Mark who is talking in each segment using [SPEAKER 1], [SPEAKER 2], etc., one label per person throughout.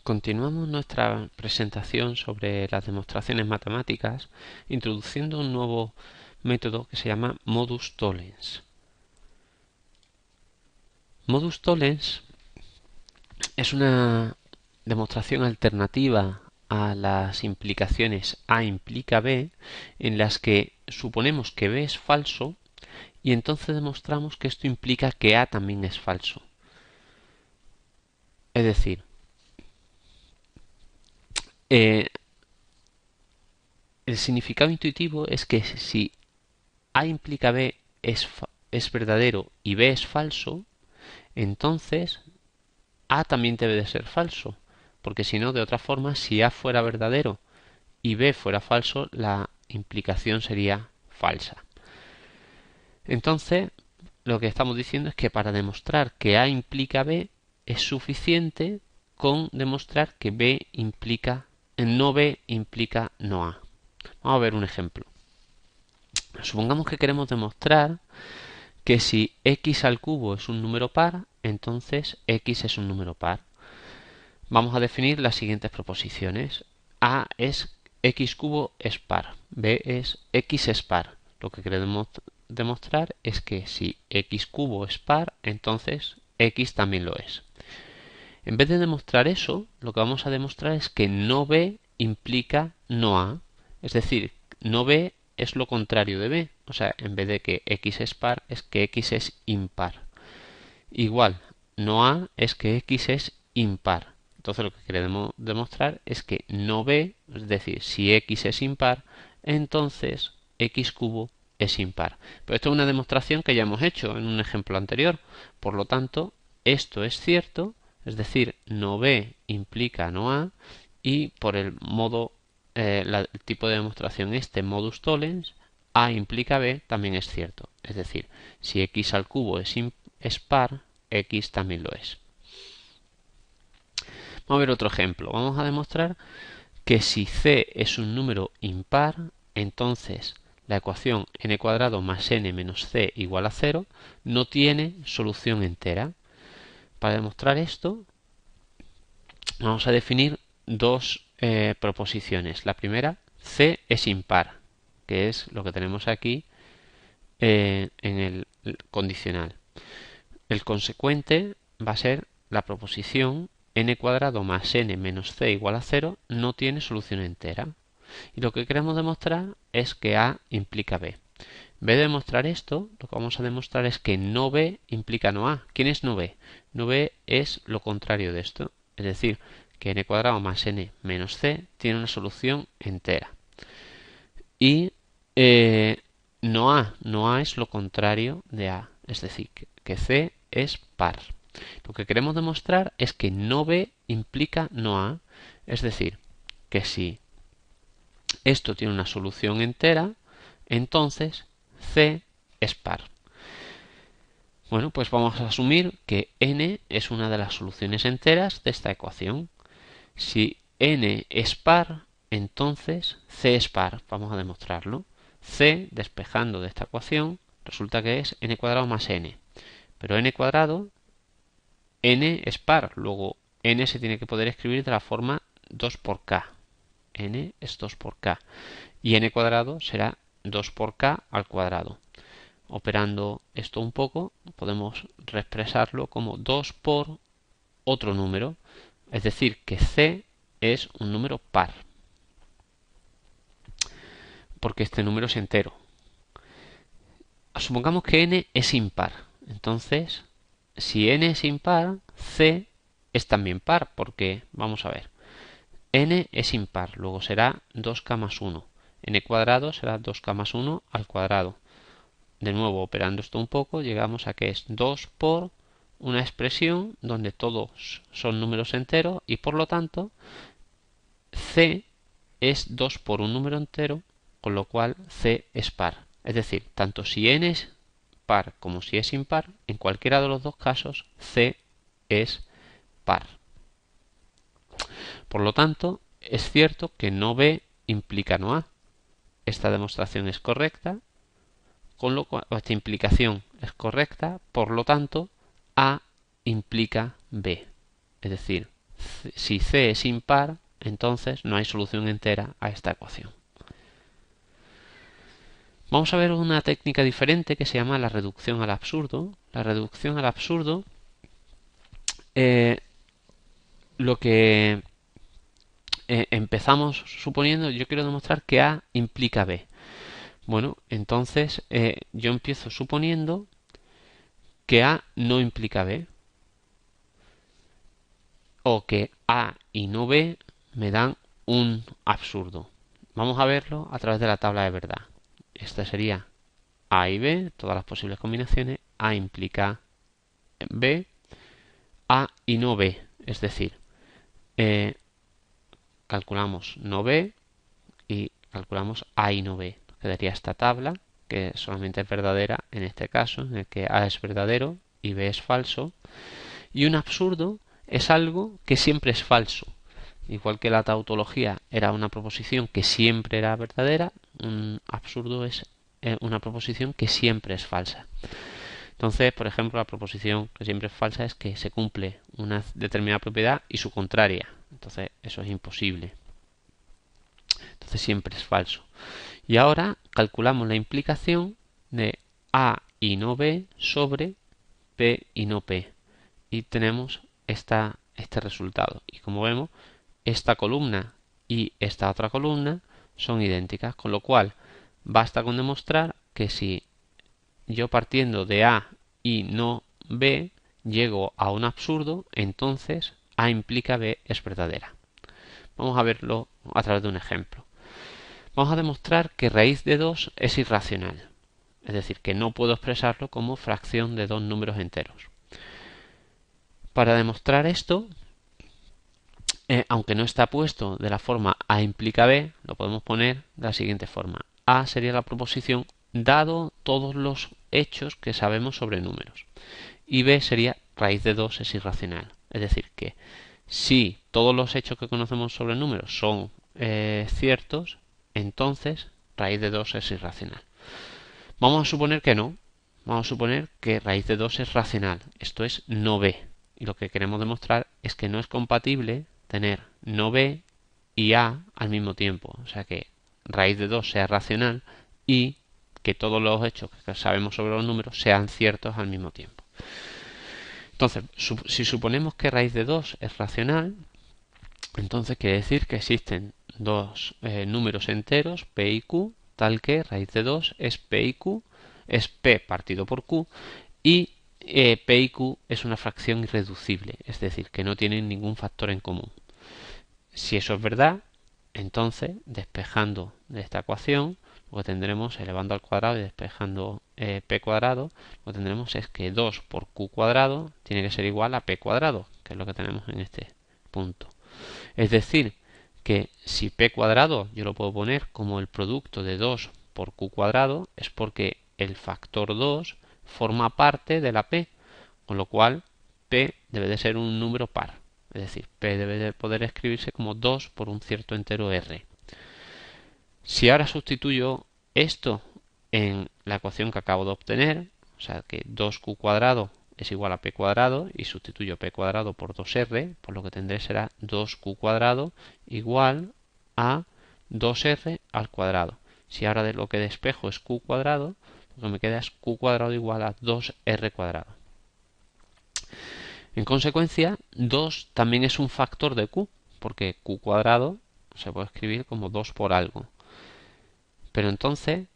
[SPEAKER 1] Continuamos nuestra presentación sobre las demostraciones matemáticas introduciendo un nuevo método que se llama modus tollens. Modus tollens es una demostración alternativa a las implicaciones A implica B, en las que suponemos que B es falso y entonces demostramos que esto implica que A también es falso. Es decir, el significado intuitivo es que si A implica B es verdadero y B es falso, entonces A también debe de ser falso, porque si no, de otra forma, si A fuera verdadero y B fuera falso, la implicación sería falsa. Entonces, lo que estamos diciendo es que para demostrar que A implica B es suficiente con demostrar que no B implica no A. Vamos a ver un ejemplo. Supongamos que queremos demostrar que si x al cubo es un número par, entonces x es un número par. Vamos a definir las siguientes proposiciones. A es x cubo es par, B es x es par. Lo que queremos demostrar es que si x cubo es par, entonces x también lo es. En vez de demostrar eso, lo que vamos a demostrar es que no B implica no A. Es decir, no B es lo contrario de B. O sea, en vez de que x es par, es que x es impar. Igual, no A es que x es impar. Entonces lo que queremos demostrar es que no B, es decir, si x es impar, entonces x cubo es impar. Pero esto es una demostración que ya hemos hecho en un ejemplo anterior. Por lo tanto, esto es cierto, es decir, no B implica no A, y por el tipo de demostración modus tollens, A implica B también es cierto. Es decir, si x al cubo es par, x también lo es. Vamos a ver otro ejemplo. Vamos a demostrar que si c es un número impar, entonces la ecuación n cuadrado más n menos c igual a 0 no tiene solución entera. Para demostrar esto, vamos a definir dos proposiciones. La primera, c es impar, que es lo que tenemos aquí en el condicional. El consecuente va a ser la proposición n cuadrado más n menos c igual a 0 no tiene solución entera. Y lo que queremos demostrar es que A implica B. En vez de demostrar esto, lo que vamos a demostrar es que no B implica no A. ¿Quién es no B? No B es lo contrario de esto. Es decir, que n cuadrado más n menos c tiene una solución entera. Y no A es lo contrario de A. Es decir, que C es par. Lo que queremos demostrar es que no B implica no A. Es decir, que si esto tiene una solución entera, entonces C es par. Bueno, pues vamos a asumir que n es una de las soluciones enteras de esta ecuación. Si n es par, entonces C es par. Vamos a demostrarlo. C, despejando de esta ecuación, resulta que es n cuadrado más n. Pero n cuadrado, n es par. Luego, n se tiene que poder escribir de la forma 2 por k. N es 2 por k. Y n cuadrado será 2 por k al cuadrado. Operando esto un poco, podemos reexpresarlo como 2 por otro número. Es decir, que c es un número par. Porque este número es entero. Supongamos que n es impar. Entonces, si n es impar, c es también par. Porque, vamos a ver, n es impar. Luego será 2k más 1. N cuadrado será 2k más 1 al cuadrado. De nuevo, operando esto un poco, llegamos a que es 2 por una expresión donde todos son números enteros y por lo tanto c es 2 por un número entero, con lo cual c es par. Es decir, tanto si n es par como si es impar, en cualquiera de los dos casos c es par. Por lo tanto, es cierto que no b implica no a. Esta demostración es correcta, con lo cual esta implicación es correcta, por lo tanto a implica b. Es decir, si c es impar, entonces no hay solución entera a esta ecuación. Vamos a ver una técnica diferente que se llama la reducción al absurdo. La reducción al absurdo, lo que empezamos suponiendo, yo quiero demostrar que A implica B. Bueno, entonces yo empiezo suponiendo que A no implica B, o que A y no B me dan un absurdo. Vamos a verlo a través de la tabla de verdad. Esta sería A y B, todas las posibles combinaciones. A implica B, A y no B, es decir, calculamos no B y calculamos A y no B. Quedaría esta tabla, que solamente es verdadera en este caso, en el que A es verdadero y B es falso. Y un absurdo es algo que siempre es falso. Igual que la tautología era una proposición que siempre era verdadera, un absurdo es una proposición que siempre es falsa. Entonces, por ejemplo, la proposición que siempre es falsa es que se cumple una determinada propiedad y su contraria. Entonces, eso es imposible. Entonces, siempre es falso. Y ahora calculamos la implicación de A y no B sobre P y no P. Y tenemos este resultado. Y como vemos, esta columna y esta otra columna son idénticas, con lo cual basta con demostrar que si yo partiendo de A y no B llego a un absurdo, entonces A implica B es verdadera. Vamos a verlo a través de un ejemplo. Vamos a demostrar que raíz de 2 es irracional, es decir, que no puedo expresarlo como fracción de dos números enteros. Para demostrar esto, aunque no está puesto de la forma A implica B, lo podemos poner de la siguiente forma. A sería la proposición dado todos los hechos que sabemos sobre números. Y B sería raíz de 2 es irracional. Es decir, que si todos los hechos que conocemos sobre números son ciertos, entonces raíz de 2 es irracional. Vamos a suponer que no. Vamos a suponer que raíz de 2 es racional. Esto es no B. Y lo que queremos demostrar es que no es compatible tener no B y A al mismo tiempo. O sea que raíz de 2 sea racional y que todos los hechos que sabemos sobre los números sean ciertos al mismo tiempo. Entonces, si suponemos que raíz de 2 es racional, entonces quiere decir que existen dos números enteros, P y Q, tal que raíz de 2 es P y Q, es P partido por Q, y P y Q es una fracción irreducible, es decir, que no tienen ningún factor en común. Si eso es verdad, entonces, despejando de esta ecuación, lo que tendremos, elevando al cuadrado y despejando P cuadrado, lo que tendremos es que 2 por Q cuadrado tiene que ser igual a P cuadrado, que es lo que tenemos en este punto. Es decir, que si P cuadrado yo lo puedo poner como el producto de 2 por Q cuadrado, es porque el factor 2 forma parte de la P, con lo cual P debe de ser un número par. Es decir, P debe de poder escribirse como 2 por un cierto entero R. Si ahora sustituyo esto en la ecuación que acabo de obtener, o sea que 2Q cuadrado es igual a P cuadrado y sustituyo P cuadrado por 2R, pues lo que tendré será 2Q cuadrado igual a 2R al cuadrado. Si ahora de lo que despejo es Q cuadrado, lo que me queda es Q cuadrado igual a 2R cuadrado. En consecuencia, 2 también es un factor de Q, porque Q cuadrado se puede escribir como 2 por algo. Pero entonces,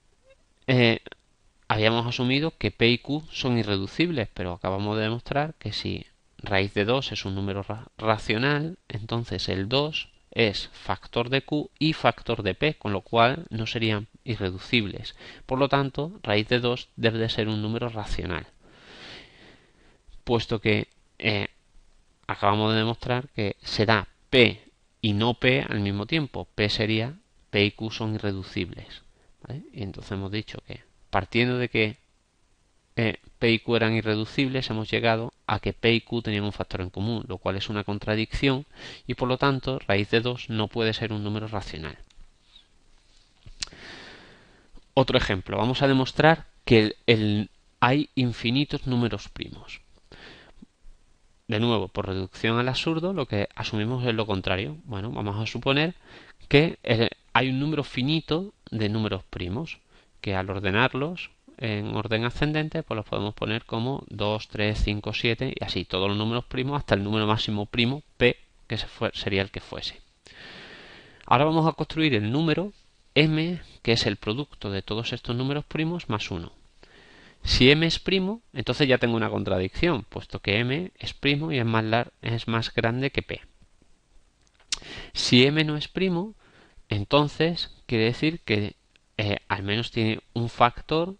[SPEAKER 1] habíamos asumido que P y Q son irreducibles, pero acabamos de demostrar que si raíz de 2 es un número racional, entonces el 2 es factor de Q y factor de P, con lo cual no serían irreducibles. Por lo tanto, raíz de 2 debe de ser un número racional. Puesto que acabamos de demostrar que se da P y no P al mismo tiempo. P sería P y Q son irreducibles, ¿vale? Y entonces hemos dicho que partiendo de que P y Q eran irreducibles, hemos llegado a que P y Q tenían un factor en común, lo cual es una contradicción y por lo tanto raíz de 2 no puede ser un número racional. Otro ejemplo, vamos a demostrar que hay infinitos números primos. de nuevo, por reducción al absurdo, lo que asumimos es lo contrario. Bueno, vamos a suponer que hay un número finito de números primos, que al ordenarlos en orden ascendente, pues los podemos poner como 2, 3, 5, 7 y así todos los números primos hasta el número máximo primo p, que sería el que fuese. Ahora vamos a construir el número m, que es el producto de todos estos números primos más 1. Si m es primo, entonces ya tengo una contradicción, puesto que m es primo y es más grande que p. Si m no es primo, entonces quiere decir que al menos tiene un factor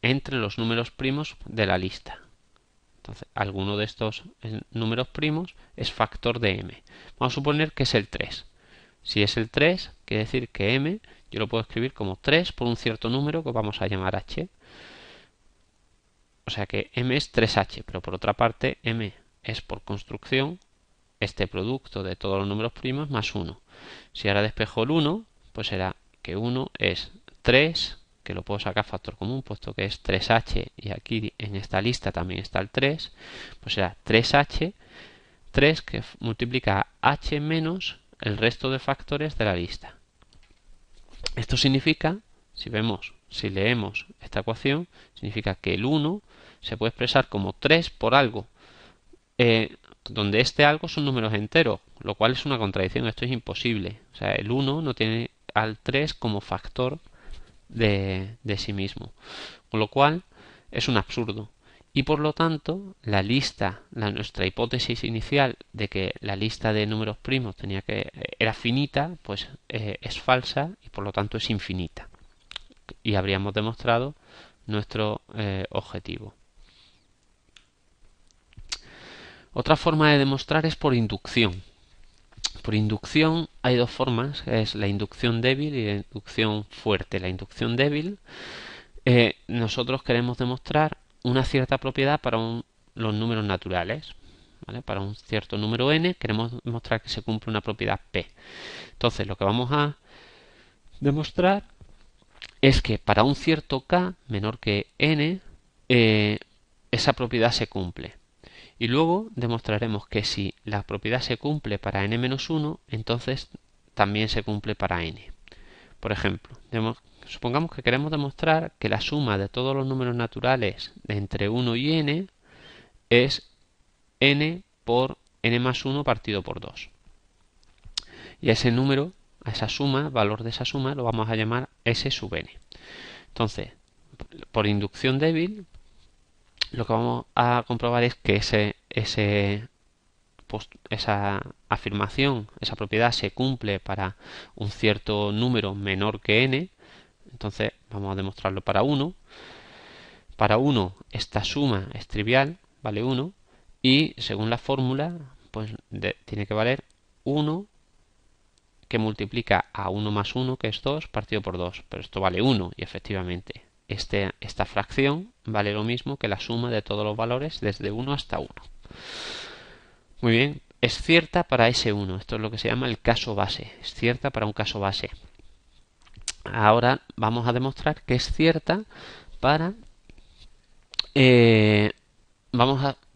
[SPEAKER 1] entre los números primos de la lista. Entonces, alguno de estos números primos es factor de m. Vamos a suponer que es el 3. Si es el 3, quiere decir que m yo lo puedo escribir como 3 por un cierto número que vamos a llamar h. O sea que m es 3h, pero por otra parte m es por construcción este producto de todos los números primos más 1. Si ahora despejo el 1, pues será que 1 es 3, que lo puedo sacar factor común, puesto que es 3h, y aquí en esta lista también está el 3, pues será 3h, 3 que multiplica h menos el resto de factores de la lista. Esto significa, si leemos esta ecuación, significa que el 1 se puede expresar como 3 por algo, donde este algo son números enteros, lo cual es una contradicción, esto es imposible. O sea, el 1 no tiene al 3 como factor de sí mismo, con lo cual es un absurdo. Y por lo tanto, nuestra hipótesis inicial de que la lista de números primos era finita, pues es falsa y por lo tanto es infinita. Y habríamos demostrado nuestro objetivo. Otra forma de demostrar es por inducción. Por inducción hay dos formas, es la inducción débil y la inducción fuerte. La inducción débil, nosotros queremos demostrar una cierta propiedad para los números naturales. ¿Vale? Para un cierto número n queremos demostrar que se cumple una propiedad p. Entonces lo que vamos a demostrar es que para un cierto k menor que n, esa propiedad se cumple. Y luego demostraremos que si la propiedad se cumple para n-1, entonces también se cumple para n. Por ejemplo, supongamos que queremos demostrar que la suma de todos los números naturales de entre 1 y n es n por n más 1 partido por 2. Y a ese número, a esa suma, valor de esa suma, lo vamos a llamar s sub n. Entonces, por inducción débil, lo que vamos a comprobar es que esa afirmación, esa propiedad se cumple para un cierto número menor que n. Entonces vamos a demostrarlo para 1. Para 1 esta suma es trivial, vale 1. Y según la fórmula, pues tiene que valer 1 que multiplica a 1 más 1, que es 2, partido por 2. Pero esto vale 1 y efectivamente esta fracción vale lo mismo que la suma de todos los valores desde 1 hasta 1. Muy bien, es cierta para S1. Esto es lo que se llama el caso base. Es cierta para un caso base. Ahora vamos a demostrar que es cierta para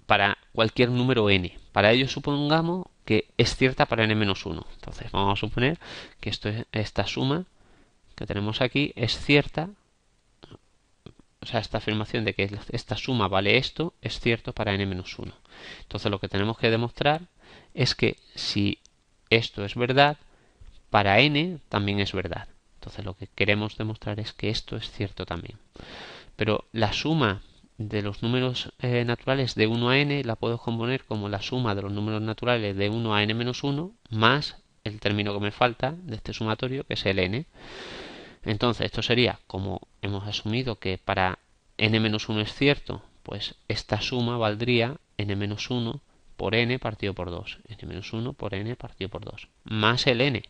[SPEAKER 1] para cualquier número n. Para ello supongamos que es cierta para n-1. Entonces vamos a suponer que esta suma que tenemos aquí es cierta. O sea, esta afirmación de que esta suma vale esto es cierto para n-1. Entonces lo que tenemos que demostrar es que si esto es verdad, para n también es verdad. Entonces lo que queremos demostrar es que esto es cierto también. Pero la suma de los números naturales de 1 a n la puedo componer como la suma de los números naturales de 1 a n-1 más el término que me falta de este sumatorio, que es el n. Entonces esto sería, como hemos asumido que para n-1 es cierto, pues esta suma valdría n-1 por n partido por 2. n-1 por n partido por 2. Más el n.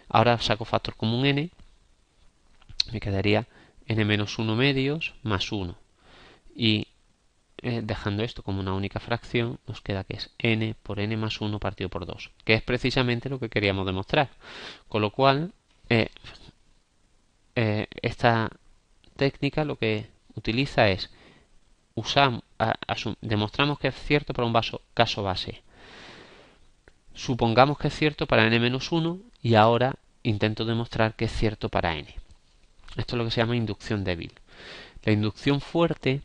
[SPEAKER 1] Ahora saco factor común n. Me quedaría n-1 medios más 1. Y dejando esto como una única fracción, nos queda que es n por n más 1 partido por 2. Que es precisamente lo que queríamos demostrar. Con lo cual, esta técnica lo que utiliza es demostramos que es cierto para un caso base. Supongamos que es cierto para n-1 y ahora intento demostrar que es cierto para n. Esto es lo que se llama inducción débil. La inducción fuerte,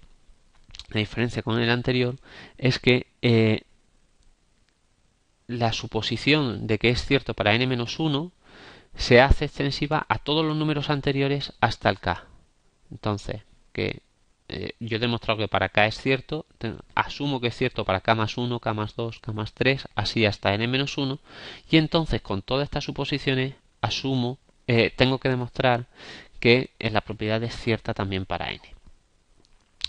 [SPEAKER 1] la diferencia con el anterior, es que la suposición de que es cierto para n-1 se hace extensiva a todos los números anteriores hasta el k. Entonces, que yo he demostrado que para k es cierto, asumo que es cierto para k más 1, k más 2, k más 3, así hasta n-1, y entonces con todas estas suposiciones tengo que demostrar que la propiedad es cierta también para n.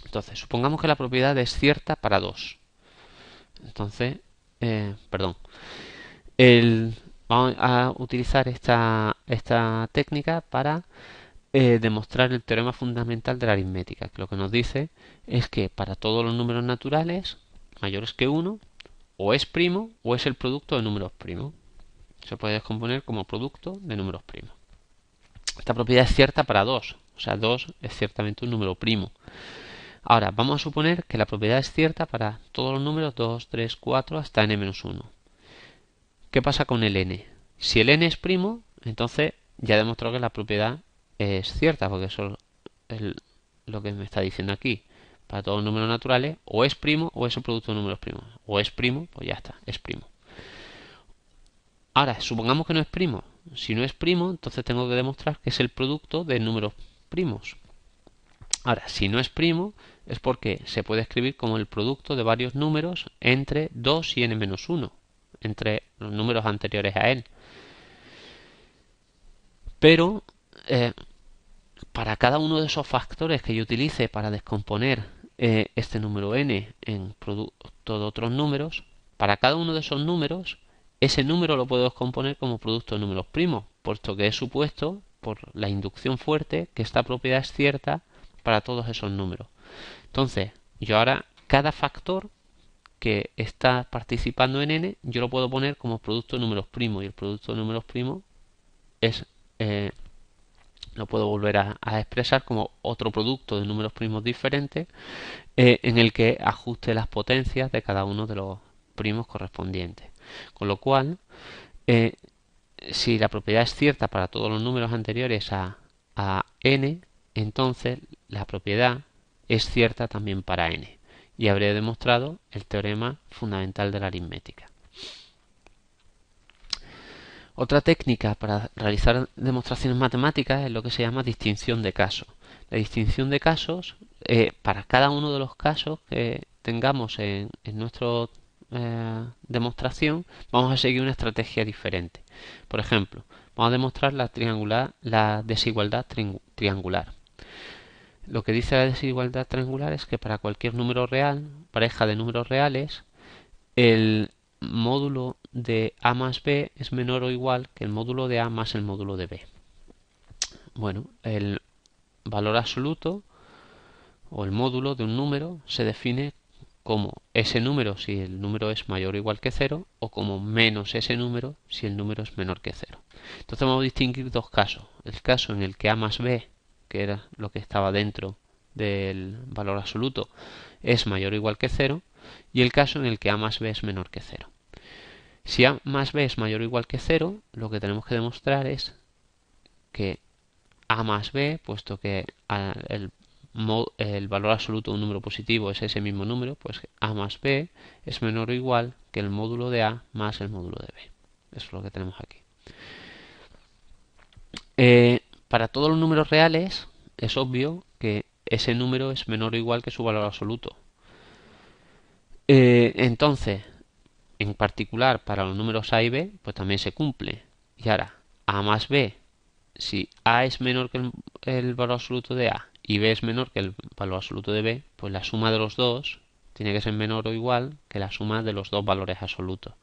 [SPEAKER 1] Entonces, supongamos que la propiedad es cierta para 2. Entonces, vamos a utilizar esta técnica para demostrar el teorema fundamental de la aritmética, que lo que nos dice es que para todos los números naturales mayores que 1, o es primo o es el producto de números primos. Se puede descomponer como producto de números primos. Esta propiedad es cierta para 2, o sea, 2 es ciertamente un número primo. Ahora, vamos a suponer que la propiedad es cierta para todos los números 2, 3, 4 hasta n-1. ¿Qué pasa con el n? Si el n es primo, entonces ya he demostrado que la propiedad es cierta, porque eso es lo que me está diciendo aquí. Para todos los números naturales, o es primo o es el producto de números primos. O es primo, pues ya está, es primo. Ahora, supongamos que no es primo. Si no es primo, entonces tengo que demostrar que es el producto de números primos. Ahora, si no es primo, es porque se puede escribir como el producto de varios números entre 2 y n-1, entre los números anteriores a él. Pero para cada uno de esos factores que yo utilice para descomponer este número n en producto de otros números, para cada uno de esos números, ese número lo puedo descomponer como producto de números primos, puesto que he supuesto, por la inducción fuerte, que esta propiedad es cierta para todos esos números. Entonces, yo ahora, cada factor que está participando en n, yo lo puedo poner como producto de números primos, y el producto de números primos es lo puedo volver a expresar como otro producto de números primos diferentes en el que ajuste las potencias de cada uno de los primos correspondientes. Con lo cual, si la propiedad es cierta para todos los números anteriores a n, entonces la propiedad es cierta también para n. Y habré demostrado el teorema fundamental de la aritmética. Otra técnica para realizar demostraciones matemáticas es lo que se llama distinción de casos. La distinción de casos, para cada uno de los casos que tengamos en nuestra demostración, vamos a seguir una estrategia diferente. Por ejemplo, vamos a demostrar la desigualdad triangular. Lo que dice la desigualdad triangular es que para cualquier número real, pareja de números reales, el módulo de a más b es menor o igual que el módulo de a más el módulo de b. Bueno, el valor absoluto o el módulo de un número se define como ese número si el número es mayor o igual que 0 o como menos ese número si el número es menor que 0. Entonces vamos a distinguir dos casos. El caso en el que a más b, que era lo que estaba dentro del valor absoluto, es mayor o igual que 0, y el caso en el que a más b es menor que 0. Si a más b es mayor o igual que 0, lo que tenemos que demostrar es que a más b, puesto que el valor absoluto de un número positivo es ese mismo número, pues a más b es menor o igual que el módulo de a más el módulo de b. Eso es lo que tenemos aquí. Para todos los números reales es obvio que ese número es menor o igual que su valor absoluto. Entonces, en particular para los números a y b, pues también se cumple. Y ahora, a más b, si a es menor que el valor absoluto de a y b es menor que el valor absoluto de b, pues la suma de los dos tiene que ser menor o igual que la suma de los dos valores absolutos.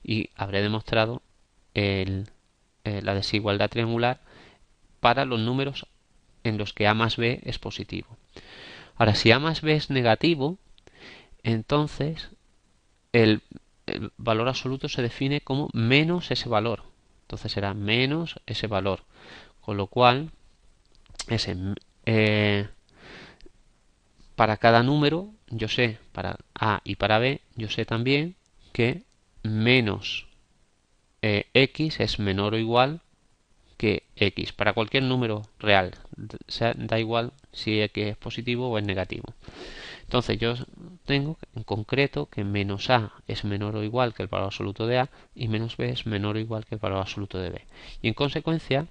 [SPEAKER 1] Y habré demostrado la desigualdad triangular para los números en los que a más b es positivo. Ahora, si a más b es negativo, entonces el valor absoluto se define como menos ese valor. Entonces será menos ese valor. Con lo cual, para cada número yo sé para A y para B, yo sé también que menos x es menor o igual que x, para cualquier número real, da igual si x es positivo o es negativo. Entonces yo tengo en concreto que menos a es menor o igual que el valor absoluto de a y menos b es menor o igual que el valor absoluto de b. Y en consecuencia,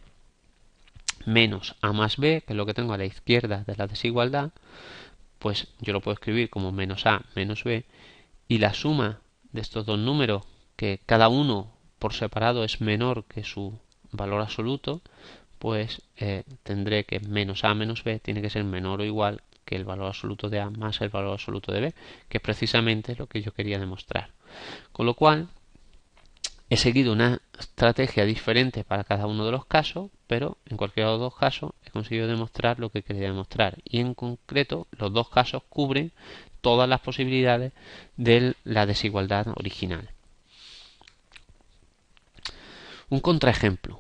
[SPEAKER 1] menos a más b, que es lo que tengo a la izquierda de la desigualdad, pues yo lo puedo escribir como menos a menos b, y la suma de estos dos números, que cada uno por separado es menor que su valor absoluto, pues tendré que menos a menos b tiene que ser menor o igual que el valor absoluto de a más el valor absoluto de b, que es precisamente lo que yo quería demostrar. Con lo cual, he seguido una estrategia diferente para cada uno de los casos, pero en cualquiera de los dos casos he conseguido demostrar lo que quería demostrar. Y en concreto, los dos casos cubren todas las posibilidades de la desigualdad original. Un contraejemplo.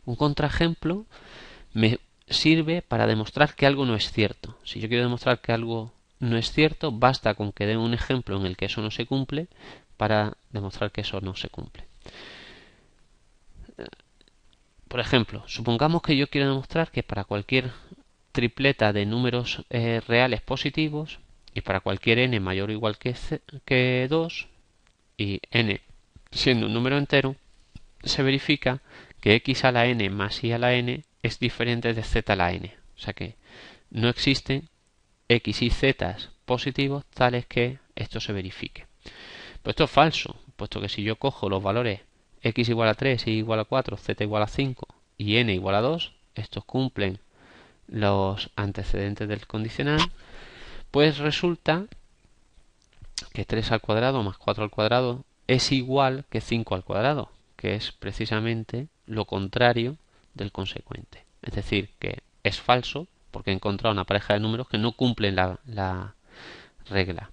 [SPEAKER 1] Un contraejemplo me sirve para demostrar que algo no es cierto. Si yo quiero demostrar que algo no es cierto, basta con que dé un ejemplo en el que eso no se cumple para demostrar que eso no se cumple. Por ejemplo, supongamos que yo quiero demostrar que para cualquier tripleta de números reales positivos y para cualquier n mayor o igual que 2 y n siendo un número entero, se verifica que x a la n más y a la n es diferente de z a la n. O sea que no existen x y z positivos tales que esto se verifique. Pero esto es falso, puesto que si yo cojo los valores x igual a 3, y igual a 4, z igual a 5 y n igual a 2, estos cumplen los antecedentes del condicional, pues resulta que 3 al cuadrado más 4 al cuadrado es igual que 5 al cuadrado, que es precisamente lo contrario del consecuente. Es decir, que es falso porque he encontrado una pareja de números que no cumplen la regla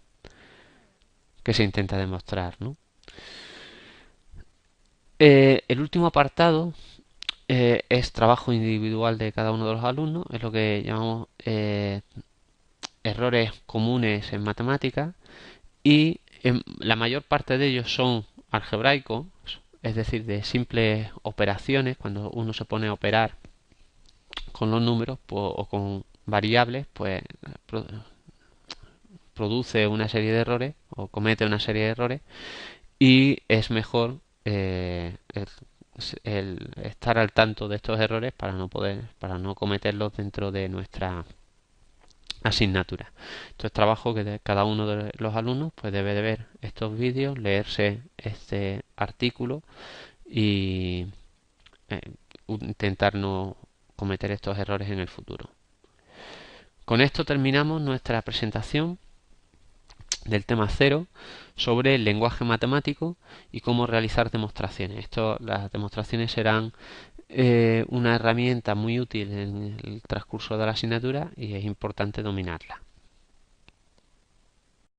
[SPEAKER 1] que se intenta demostrar, ¿no? El último apartado es trabajo individual de cada uno de los alumnos, es lo que llamamos errores comunes en matemáticas, y la mayor parte de ellos son algebraicos, es decir, de simples operaciones. Cuando uno se pone a operar con los números o con variables, pues produce una serie de errores o comete una serie de errores, y es mejor el estar al tanto de estos errores para no cometerlos dentro de nuestra asignatura. Esto es trabajo que cada uno de los alumnos pues debe de ver estos vídeos, leerse este artículo y intentar no cometer estos errores en el futuro. Con esto terminamos nuestra presentación del tema 0 sobre el lenguaje matemático y cómo realizar demostraciones. Las demostraciones serán una herramienta muy útil en el transcurso de la asignatura y es importante dominarla.